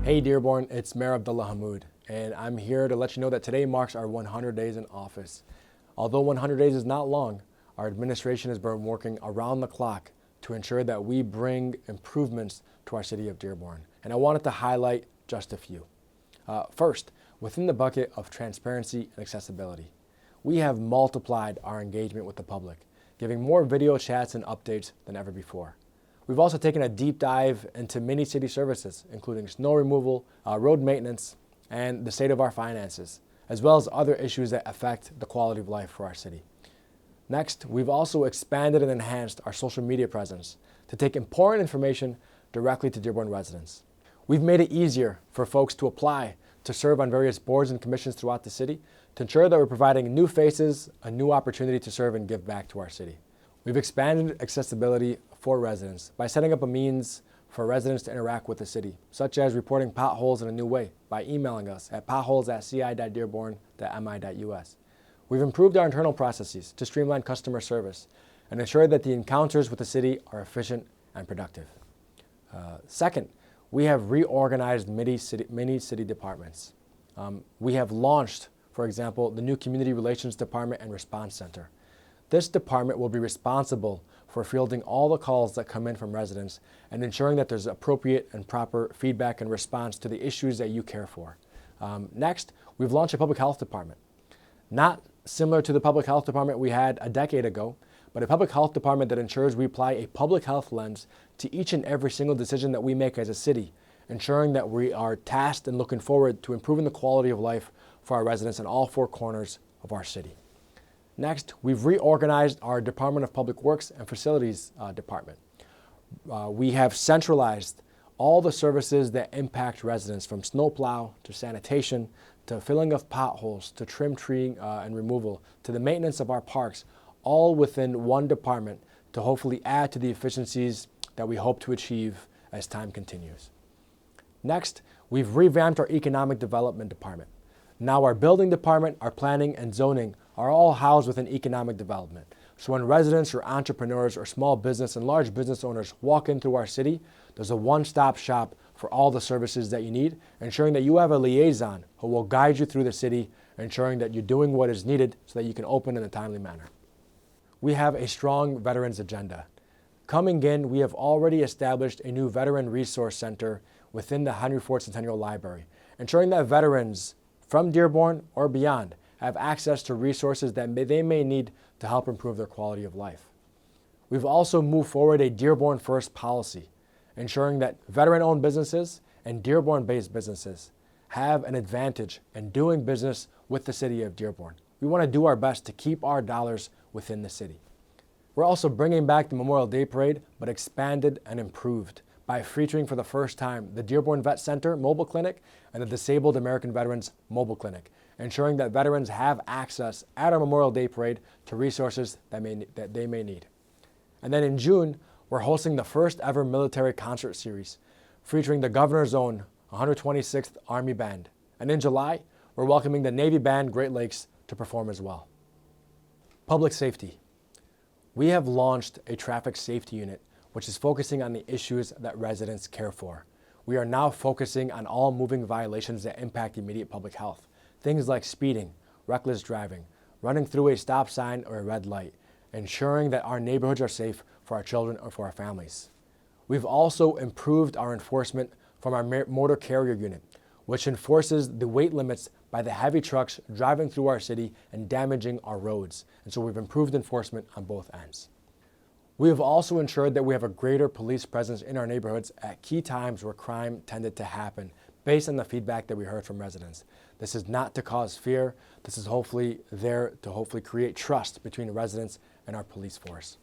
Hey Dearborn, it's Mayor Abdullah Hammoud, and I'm here to let you know that today marks our 100 days in office. Although 100 days is not long, our administration has been working around the clock to ensure that we bring improvements to our city of Dearborn. And I wanted to highlight just a few. First, within the bucket of transparency and accessibility, we have multiplied our engagement with the public, giving more video chats and updates than ever before. We've also taken a deep dive into many city services, including snow removal, road maintenance, and the state of our finances, as well as other issues that affect the quality of life for our city. Next, we've also expanded and enhanced our social media presence to take important information directly to Dearborn residents. We've made it easier for folks to apply to serve on various boards and commissions throughout the city to ensure that we're providing new faces a new opportunity to serve and give back to our city. We've expanded accessibility for residents by setting up a means for residents to interact with the city, such as reporting potholes in a new way by emailing us at potholes@ci.dearborn.mi.us. We've improved our internal processes to streamline customer service and ensure that the encounters with the city are efficient and productive. Second, we have reorganized many city departments. We have launched, for example, the new Community Relations Department and Response Center. This department will be responsible for fielding all the calls that come in from residents and ensuring that there's appropriate and proper feedback and response to the issues that you care for. Next, we've launched a public health department. Not similar to the public health department we had a decade ago, but a public health department that ensures we apply a public health lens to each and every single decision that we make as a city, ensuring that we are tasked and looking forward to improving the quality of life for our residents in all four corners of our city. Next, we've reorganized our Department of Public Works and Facilities department. We have centralized all the services that impact residents, from snowplow to sanitation to filling of potholes to trim tree and removal to the maintenance of our parks, all within one department to hopefully add to the efficiencies that we hope to achieve as time continues. Next, we've revamped our Economic Development department. Now our building department, our planning and zoning are all housed within economic development. So when residents or entrepreneurs or small business and large business owners walk in through our city, there's a one-stop shop for all the services that you need, ensuring that you have a liaison who will guide you through the city, ensuring that you're doing what is needed so that you can open in a timely manner. We have a strong veterans agenda. Coming in, we have already established a new Veteran Resource Center within the Henry Ford Centennial Library, ensuring that veterans from Dearborn or beyond have access to resources that they may need to help improve their quality of life. We've also moved forward a Dearborn First policy, ensuring that veteran-owned businesses and Dearborn-based businesses have an advantage in doing business with the city of Dearborn. We want to do our best to keep our dollars within the city. We're also bringing back the Memorial Day Parade, but expanded and improved by featuring for the first time the Dearborn Vet Center Mobile Clinic and the Disabled American Veterans Mobile Clinic, ensuring that veterans have access at our Memorial Day Parade to resources that they may need. And then in June, we're hosting the first ever military concert series, featuring the Governor's Own 126th Army Band. And in July, we're welcoming the Navy Band Great Lakes to perform as well. Public safety. We have launched a traffic safety unit, which is focusing on the issues that residents care for. We are now focusing on all moving violations that impact immediate public health. Things like speeding, reckless driving, running through a stop sign or a red light, ensuring that our neighborhoods are safe for our children or for our families. We've also improved our enforcement from our motor carrier unit, which enforces the weight limits by the heavy trucks driving through our city and damaging our roads. And so we've improved enforcement on both ends. We have also ensured that we have a greater police presence in our neighborhoods at key times where crime tended to happen, based on the feedback that we heard from residents. This is not to cause fear. This is hopefully there to create trust between residents and our police force.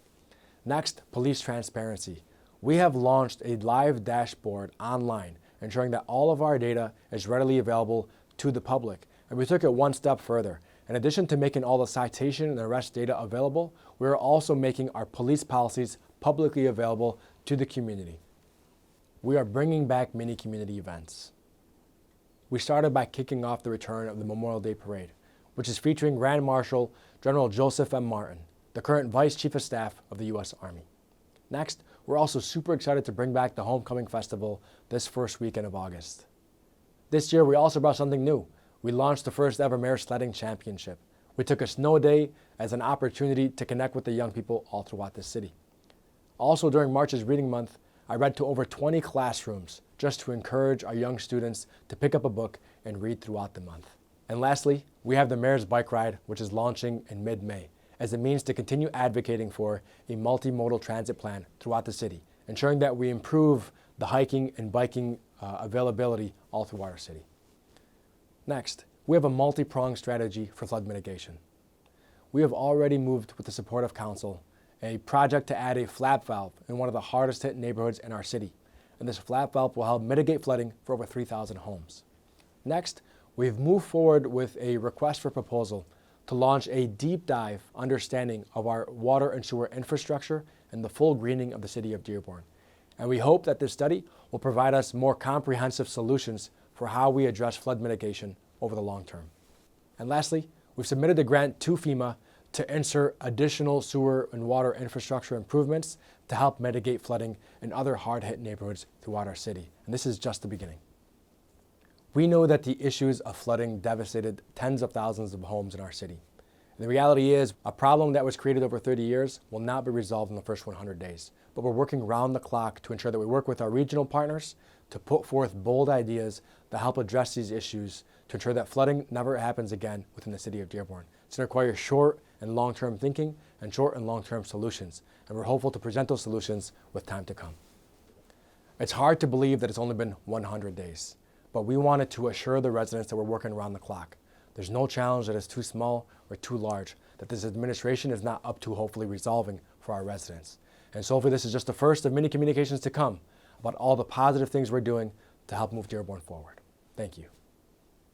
Next, police transparency. We have launched a live dashboard online, ensuring that all of our data is readily available to the public. And we took it one step further. In addition to making all the citation and arrest data available, we are also making our police policies publicly available to the community. We are bringing back many community events. We started by kicking off the return of the Memorial Day Parade, which is featuring Grand Marshal General Joseph M. Martin, the current Vice Chief of Staff of the U.S. Army. Next, we're also super excited to bring back the Homecoming Festival this first weekend of August. This year, we also brought something new. We launched the first ever Mayor Sledding Championship. We took a snow day as an opportunity to connect with the young people all throughout the city. Also, during March's Reading Month, I read to over 20 classrooms just to encourage our young students to pick up a book and read throughout the month. And lastly, we have the Mayor's Bike Ride, which is launching in mid-May as a means to continue advocating for a multimodal transit plan throughout the city, ensuring that we improve the hiking and biking availability all throughout our city. Next, we have a multi-pronged strategy for flood mitigation. We have already moved with the support of Council a project to add a flap valve in one of the hardest hit neighborhoods in our city. And this flap valve will help mitigate flooding for over 3,000 homes. Next, we've moved forward with a request for proposal to launch a deep dive understanding of our water and sewer infrastructure and the full greening of the city of Dearborn. And we hope that this study will provide us more comprehensive solutions for how we address flood mitigation over the long term. And lastly, we've submitted the grant to FEMA to insert additional sewer and water infrastructure improvements to help mitigate flooding in other hard-hit neighborhoods throughout our city. And this is just the beginning. We know that the issues of flooding devastated tens of thousands of homes in our city. And the reality is, a problem that was created over 30 years will not be resolved in the first 100 days. But we're working round the clock to ensure that we work with our regional partners to put forth bold ideas that help address these issues to ensure that flooding never happens again within the city of Dearborn. It's going to require short and long-term thinking and short and long-term solutions. And we're hopeful to present those solutions with time to come. It's hard to believe that it's only been 100 days, but we wanted to assure the residents that we're working around the clock. There's no challenge that is too small or too large, that this administration is not up to hopefully resolving for our residents. And so hopefully this is just the first of many communications to come about all the positive things we're doing to help move Dearborn forward. Thank you.